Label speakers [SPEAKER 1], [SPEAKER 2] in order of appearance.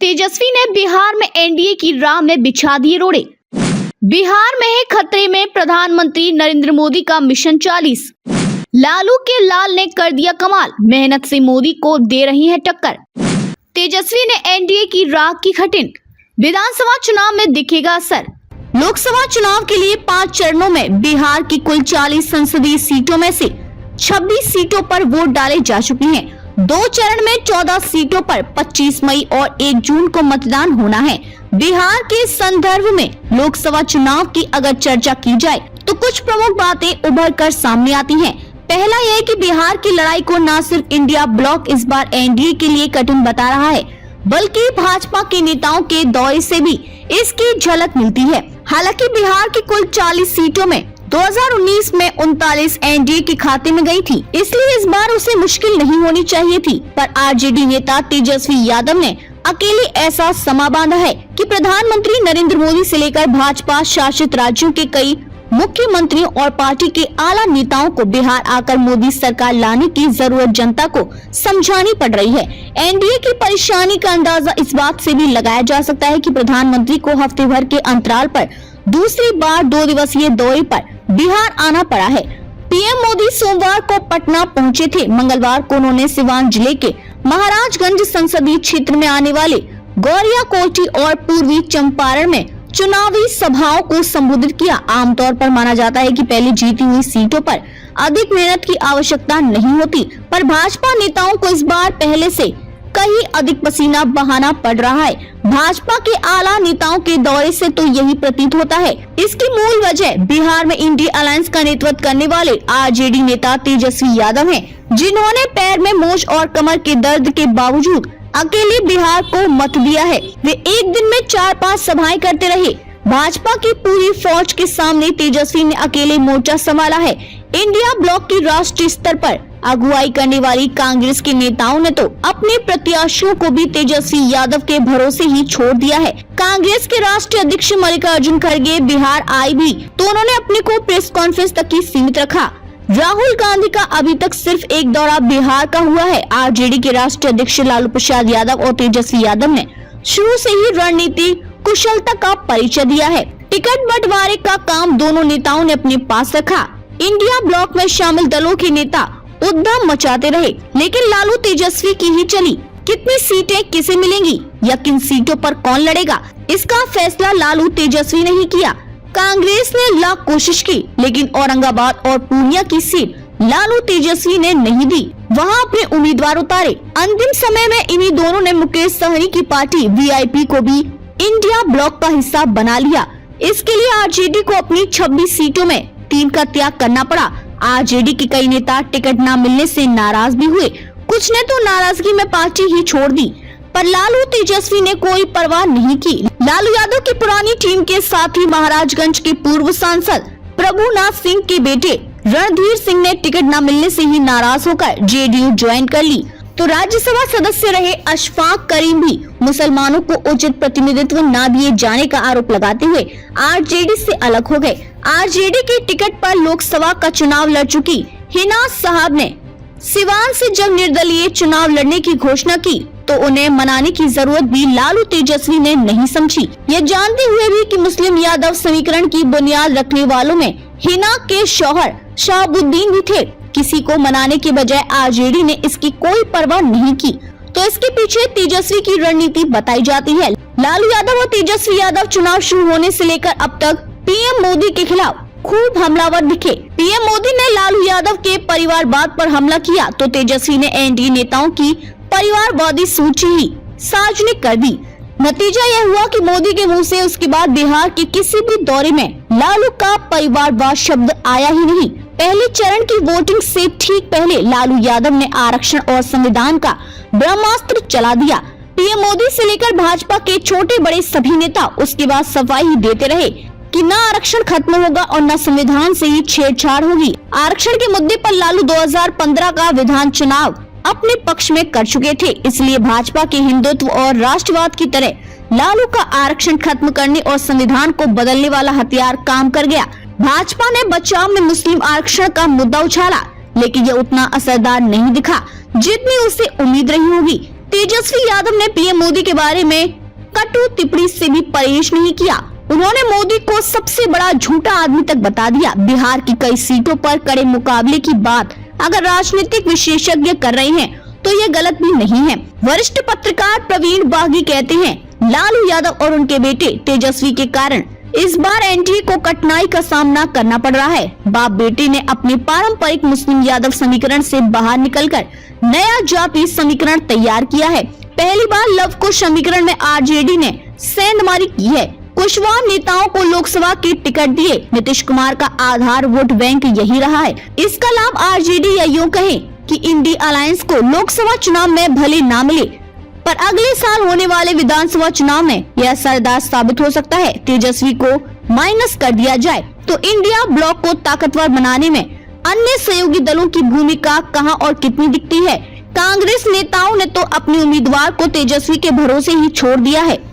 [SPEAKER 1] तेजस्वी ने बिहार में एनडीए की राह में बिछा दिए रोड़े। बिहार में है खतरे में प्रधानमंत्री नरेंद्र मोदी का मिशन 40। लालू के लाल ने कर दिया कमाल, मेहनत से मोदी को दे रही है टक्कर। तेजस्वी ने एनडीए की राह की कठिन, विधानसभा चुनाव में दिखेगा असर। लोकसभा चुनाव के लिए 5 चरणों में बिहार की कुल 40 संसदीय सीटों में से 26 सीटों पर वोट डाले जा चुके हैं। 2 चरण में 14 सीटों पर 25 मई और 1 जून को मतदान होना है। बिहार के संदर्भ में लोकसभा चुनाव की अगर चर्चा की जाए तो कुछ प्रमुख बातें उभर कर सामने आती हैं। पहला यह कि बिहार की लड़ाई को न सिर्फ इंडिया ब्लॉक इस बार एनडीए के लिए कठिन बता रहा है, बल्कि भाजपा के नेताओं के दौरे से भी इसकी झलक मिलती है। हालांकि बिहार की कुल 40 सीटों में 2019 में 39 एनडीए के खाते में गई थी, इसलिए इस बार उसे मुश्किल नहीं होनी चाहिए थी। पर आरजेडी नेता तेजस्वी यादव ने अकेले ऐसा समा बांधा है कि प्रधानमंत्री नरेंद्र मोदी से लेकर भाजपा शासित राज्यों के कई मुख्यमंत्रियों और पार्टी के आला नेताओं को बिहार आकर मोदी सरकार लाने की जरूरत जनता को समझानी पड़ रही है। एनडीए की परेशानी का अंदाजा इस बात से भी लगाया जा सकता है कि प्रधानमंत्री को हफ्ते भर के अंतराल पर दूसरी बार 2 दिवसीय दौरे पर बिहार आना पड़ा है। पीएम मोदी सोमवार को पटना पहुंचे थे। मंगलवार को उन्होंने सिवान जिले के महाराजगंज संसदीय क्षेत्र में आने वाले गौरिया कोठी और पूर्वी चंपारण में चुनावी सभाओं को संबोधित किया। आमतौर पर माना जाता है कि पहले जीती हुई सीटों पर अधिक मेहनत की आवश्यकता नहीं होती, पर भाजपा नेताओं को इस बार पहले से कहीं अधिक पसीना बहाना पड़ रहा है। भाजपा के आला नेताओं के दौरे से तो यही प्रतीत होता है। इसकी मूल वजह बिहार में इंडिया अलायंस का नेतृत्व करने वाले आरजेडी नेता तेजस्वी यादव हैं, जिन्होंने पैर में मोच और कमर के दर्द के बावजूद अकेले बिहार को मत दिया है। वे एक दिन में 4-5 सभाएं करते रहे। भाजपा की पूरी फौज के सामने तेजस्वी ने अकेले मोर्चा संभाला है। इंडिया ब्लॉक की राष्ट्रीय स्तर पर अगुवाई करने वाली कांग्रेस के नेताओं ने तो अपने प्रत्याशियों को भी तेजस्वी यादव के भरोसे ही छोड़ दिया है। कांग्रेस के राष्ट्रीय अध्यक्ष मल्लिकार्जुन खड़गे बिहार आए भी तो उन्होंने अपने को प्रेस कॉन्फ्रेंस तक ही सीमित रखा। राहुल गांधी का अभी तक सिर्फ एक दौरा बिहार का हुआ है। आरजेडी के राष्ट्रीय अध्यक्ष लालू प्रसाद यादव और तेजस्वी यादव ने शुरू से ही रणनीति कुशलता का परिचय दिया है। टिकट बंटवारे का काम दोनों नेताओं ने अपने पास रखा। इंडिया ब्लॉक में शामिल दलों के नेता उद्यम मचाते रहे, लेकिन लालू तेजस्वी की ही चली। कितनी सीटें किसे मिलेंगी या किन सीटों पर कौन लड़ेगा, इसका फैसला लालू तेजस्वी ने ही किया। कांग्रेस ने लाख कोशिश की, लेकिन औरंगाबाद और पूर्णिया की सीट लालू तेजस्वी ने नहीं दी, वहां अपने उम्मीदवार उतारे। अंतिम समय में इन्हीं दोनों ने मुकेश सहनी की पार्टी वीआईपी को भी इंडिया ब्लॉक का हिस्सा बना लिया। इसके लिए आरजेडी को अपनी 26 सीटों में 3 का त्याग करना पड़ा। आरजेडी के कई नेता टिकट न मिलने से नाराज भी हुए, कुछ ने तो नाराजगी में पार्टी ही छोड़ दी, पर लालू तेजस्वी ने कोई परवाह नहीं की। लालू यादव की पुरानी टीम के साथ ही महाराजगंज के पूर्व सांसद प्रभुनाथ सिंह के बेटे रणधीर सिंह ने टिकट न मिलने से ही नाराज होकर जेडीयू ज्वाइन कर ली। तो राज्यसभा सदस्य रहे अशफाक करीम भी मुसलमानों को उचित प्रतिनिधित्व न दिए जाने का आरोप लगाते हुए आरजेडी से अलग हो गए। आरजेडी की टिकट पर लोकसभा का चुनाव लड़ चुकी हिना साहब ने सिवान से जब निर्दलीय चुनाव लड़ने की घोषणा की तो उन्हें मनाने की जरूरत भी लालू तेजस्वी ने नहीं समझी। ये जानते हुए भी कि मुस्लिम यादव समीकरण की बुनियाद रखने वालों में हिना के शौहर शहाबुद्दीन भी थे। किसी को मनाने के बजाय आरजेडी ने इसकी कोई परवाह नहीं की, तो इसके पीछे तेजस्वी की रणनीति बताई जाती है। लालू यादव और तेजस्वी यादव चुनाव शुरू होने से लेकर अब तक पीएम मोदी के खिलाफ खूब हमलावर दिखे। पीएम मोदी ने लालू यादव के परिवारवाद पर हमला किया तो तेजस्वी ने एनडीए नेताओं की परिवारवादी सूची ही सार्वजनिक कर दी। नतीजा यह हुआ कि मोदी के मुंह से उसके बाद बिहार के किसी भी दौरे में लालू का परिवारवाद शब्द आया ही नहीं। पहले चरण की वोटिंग से ठीक पहले लालू यादव ने आरक्षण और संविधान का ब्रह्मास्त्र चला दिया। पीएम मोदी से लेकर भाजपा के छोटे बड़े सभी नेता उसके बाद सफाई ही देते रहे कि न आरक्षण खत्म होगा और न संविधान से ही छेड़छाड़ होगी। आरक्षण के मुद्दे पर लालू 2015 का विधान चुनाव अपने पक्ष में कर चुके थे, इसलिए भाजपा के हिंदुत्व और राष्ट्रवाद की तरह लालू का आरक्षण खत्म करने और संविधान को बदलने वाला हथियार काम कर गया। भाजपा ने बचाव में मुस्लिम आरक्षण का मुद्दा उछाला, लेकिन यह उतना असरदार नहीं दिखा जितनी उसे उम्मीद रही होगी। तेजस्वी यादव ने पीएम मोदी के बारे में कटु टिप्पणी से भी परहेज नहीं किया। उन्होंने मोदी को सबसे बड़ा झूठा आदमी तक बता दिया। बिहार की कई सीटों पर कड़े मुकाबले की बात अगर राजनीतिक विशेषज्ञ कर रहे हैं तो ये गलत भी नहीं है। वरिष्ठ पत्रकार प्रवीण बागी कहते हैं, लालू यादव और उनके बेटे तेजस्वी के कारण इस बार एनडीए को कठिनाई का सामना करना पड़ रहा है। बाप बेटे ने अपने पारंपरिक मुस्लिम यादव समीकरण से बाहर निकलकर नया जाति समीकरण तैयार किया है। पहली बार लव कुश समीकरण में आरजेडी ने सेंधमारी की है। कुशवाहा नेताओं को लोकसभा की टिकट दिए। नीतीश कुमार का आधार वोट बैंक यही रहा है। इसका लाभ आरजेडी या यूं कहें कि इंडी अलायंस को लोकसभा चुनाव में भले न मिले, पर अगले साल होने वाले विधानसभा चुनाव में यह असरदार साबित हो सकता है। तेजस्वी को माइनस कर दिया जाए तो इंडिया ब्लॉक को ताकतवर बनाने में अन्य सहयोगी दलों की भूमिका कहां और कितनी दिखती है। कांग्रेस नेताओं ने तो अपने उम्मीदवार को तेजस्वी के भरोसे ही छोड़ दिया है।